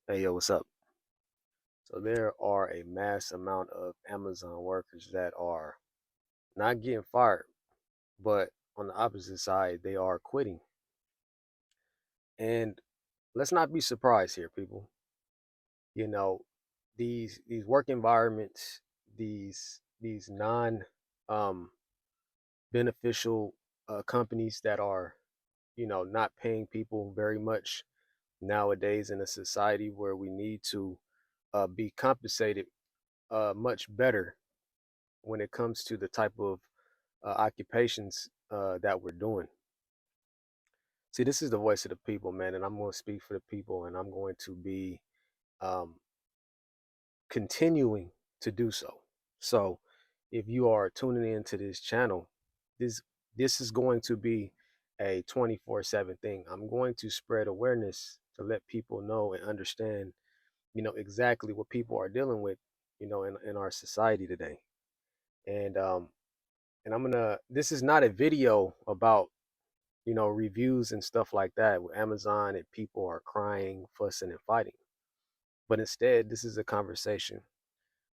Hey, yo, what's up? So there are a mass amount of Amazon workers that are not getting fired, but on the opposite side, they are quitting. And let's not be surprised here, people. You know, these work environments, these non beneficial companies that are, not paying people very much nowadays in a society where we need to be compensated much better when it comes to the type of occupations that we're doing. See, this is the voice of the people, man, and I'm going to speak for the people, and I'm going to be um, continuing to do so. So, if you are tuning into this channel, this this is going to be a 24/7 thing. I'm going to spread awareness to let people know and understand, exactly what people are dealing with, in our society today. And I'm gonna. This is not a video about reviews and stuff like that with Amazon and people are crying, fussing, and fighting. But instead, this is a conversation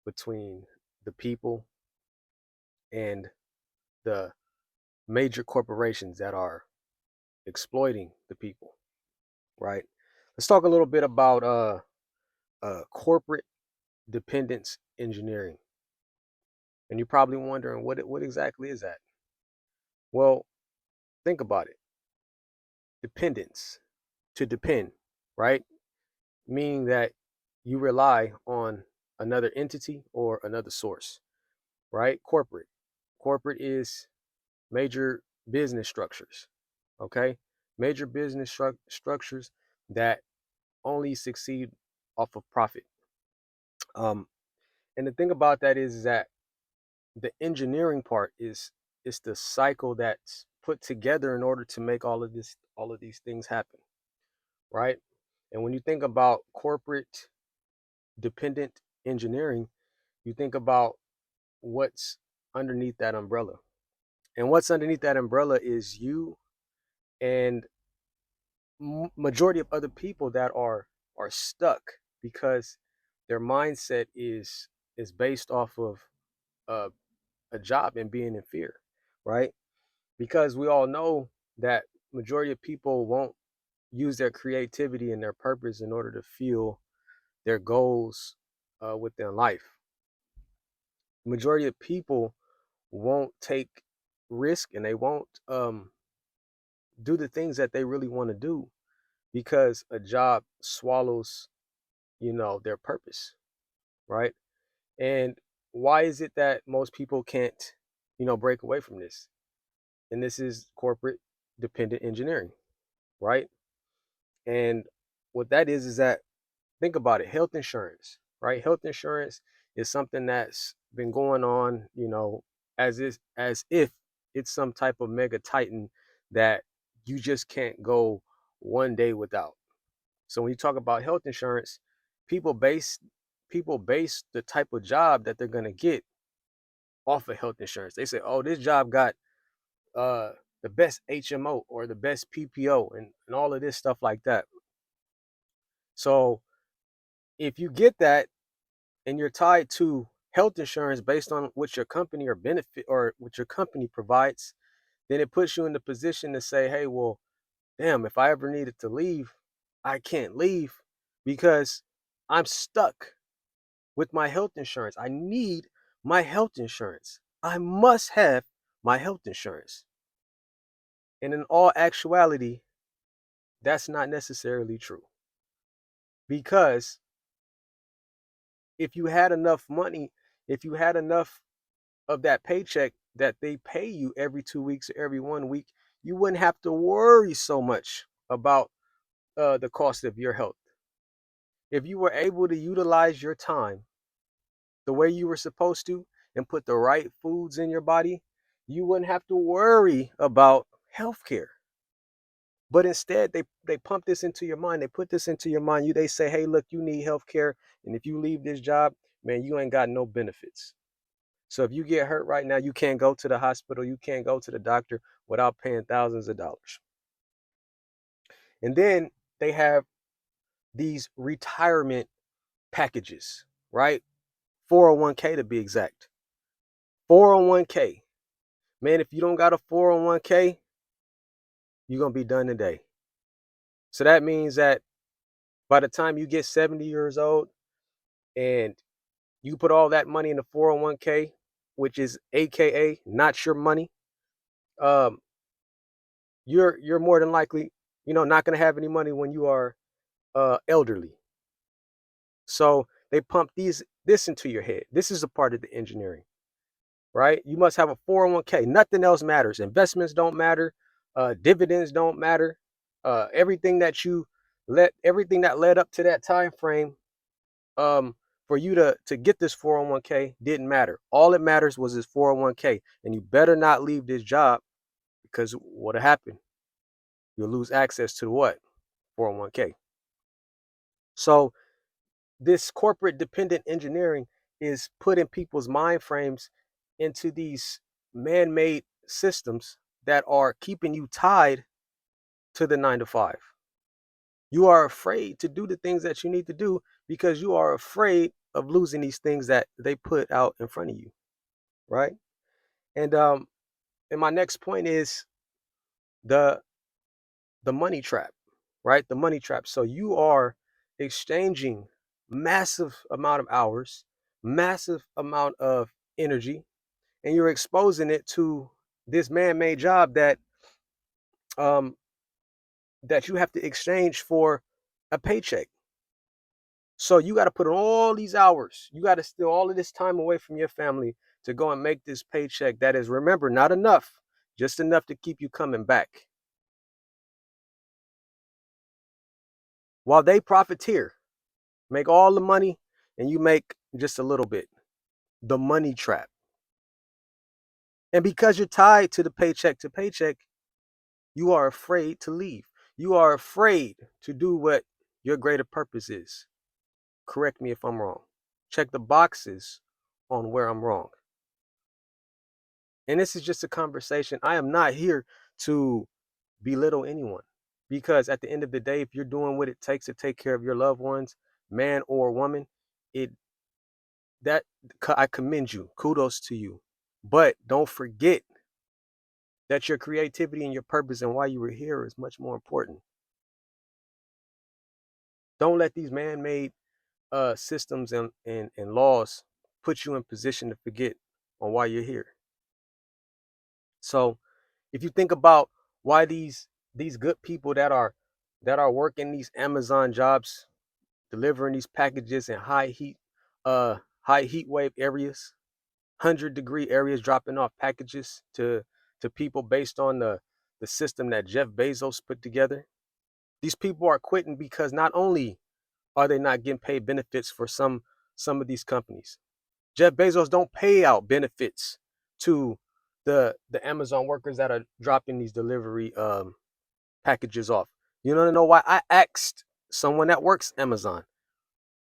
between the people and the major corporations that are exploiting the people. Right. Let's talk a little bit about corporate dependence engineering. And you're probably wondering what exactly is that? Well, think about it. Dependence, to depend, right? Meaning that you rely on another entity or another source, right? Corporate is major business structures, okay? Major business structures that only succeed off of profit. Um, and the thing about that is that the engineering part is the cycle that's put together in order to make all of these things happen, right? And when you think about corporate dependent engineering, you think about what's underneath that umbrella. And what's underneath that umbrella is you and majority of other people that are stuck because their mindset is based off of uh, a job and being in fear, right? Because we all know that majority of people won't use their creativity and their purpose in order to fuel their goals within life. Majority of people won't take risk and they won't do the things that they really want to do because a job swallows, their purpose, right? And why is it that most people can't, break away from this? And this is corporate dependent engineering, right? And what that is that think about it, health insurance, right? Health insurance is something that's been going on, as if it's some type of mega titan that you just can't go one day without. So when you talk about health insurance, people base people base the type of job that they're gonna get off of health insurance. They say, "Oh, this job got uh the best HMO or the best PPO and all of this stuff like that." So if you get that and you're tied to health insurance based on what your company or benefit or what your company provides, then it puts you in the position to say, hey, well, damn, if I ever needed to leave, I can't leave because I'm stuck with my health insurance. I need my health insurance. I must have my health insurance. And in all actuality, that's not necessarily true because if you had enough money, if you had enough of that paycheck that they pay you every 2 weeks or every 1 week, you wouldn't have to worry so much about the cost of your health. If you were able to utilize your time the way you were supposed to and put the right foods in your body, you wouldn't have to worry about healthcare. But instead, they pump this into your mind. They put this into your mind. They say, hey, look, you need healthcare, and if you leave this job, man, you ain't got no benefits. So if you get hurt right now, you can't go to the hospital, you can't go to the doctor without paying thousands of dollars. And then they have these retirement packages, right? 401k to be exact. 401k. Man, if you don't got a 401k, you're going to be done today. So that means that by the time you get 70 years old and you put all that money in the 401k, which is AKA not your money, um, you're more than likely, not going to have any money when you are elderly. So they pump this into your head. This is a part of the engineering, right? You must have a 401k. Nothing else matters. Investments don't matter. Dividends don't matter. Everything that led up to that time frame, for you to get this 401k didn't matter. All it matters was this 401k, and you better not leave this job because what'll happen? You'll lose access to what? 401k. So this corporate dependent engineering is putting people's mind frames into these man-made systems that are keeping you tied to the 9 to 5. You are afraid to do the things that you need to do because you are afraid of losing these things that they put out in front of you, right? And my next point is the the money trap, right? The money trap. So you are exchanging massive amount of hours, massive amount of energy, and you're exposing it to this man-made job um that you have to exchange for a paycheck. So you got to put in all these hours. You got to steal all of this time away from your family to go and make this paycheck that is, remember, not enough, just enough to keep you coming back. While they profiteer, make all the money, and you make just a little bit. The money trap. And because you're tied to paycheck, you are afraid to leave. You are afraid to do what your greater purpose is. Correct me if I'm wrong. Check the boxes on where I'm wrong. And this is just a conversation. I am not here to belittle anyone because at the end of the day, if you're doing what it takes to take care of your loved ones, man or woman, it that I commend you. Kudos to you. But don't forget that your creativity and your purpose and why you were here is much more important. Don't let these man-made systems and laws put you in position to forget on why you're here. So if you think about why these good people that are working these Amazon jobs, delivering these packages in high heat wave areas, 100-degree areas, dropping off packages to people based on the system that Jeff Bezos put together. These people are quitting because not only are they not getting paid benefits for some of these companies. Jeff Bezos don't pay out benefits to the Amazon workers that are dropping these delivery packages off. You don't know why? I asked someone that works Amazon.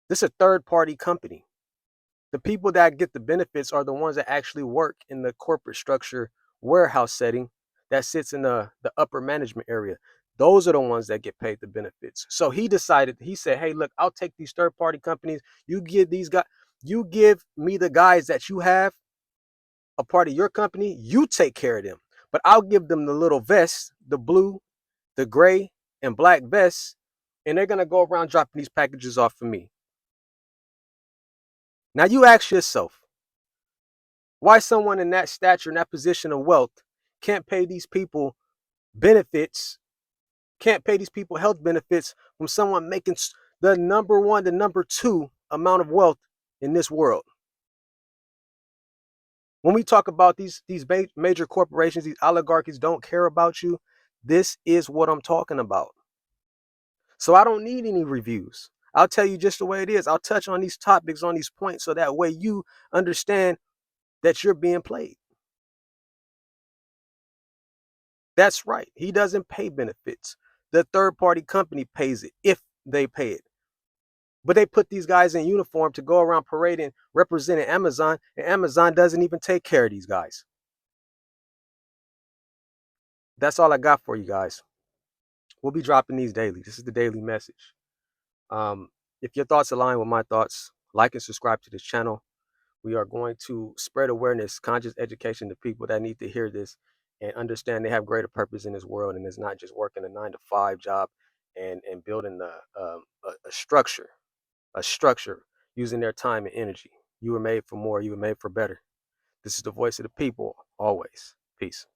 This is a third party company. The people that get the benefits are the ones that actually work in the corporate structure warehouse setting that sits in the upper management area. Those are the ones that get paid the benefits. So he said, hey, look, I'll take these third party companies. You give me the guys that you have a part of your company, you take care of them. But I'll give them the little vests, the blue, the gray, and black vests, and they're gonna go around dropping these packages off for me. Now you ask yourself, why someone in that stature, in that position of wealth, can't pay these people benefits, can't pay these people health benefits from someone making the number one, the number two amount of wealth in this world? When we talk about these major corporations, these oligarchies don't care about you, this is what I'm talking about. So I don't need any reviews. I'll tell you just the way it is. I'll touch on these topics, on these points, so that way you understand that you're being played. That's right. He doesn't pay benefits. The third party company pays it if they pay it. But they put these guys in uniform to go around parading, representing Amazon, and Amazon doesn't even take care of these guys. That's all I got for you guys. We'll be dropping these daily. This is the daily message. If your thoughts align with my thoughts, like and subscribe to this channel. We are going to spread awareness, conscious education to people that need to hear this and understand they have greater purpose in this world, and it's not just working a 9 to 5 job and building a structure using their time and energy. You were made for more. You were made for better. This is the voice of the people. Always. Peace.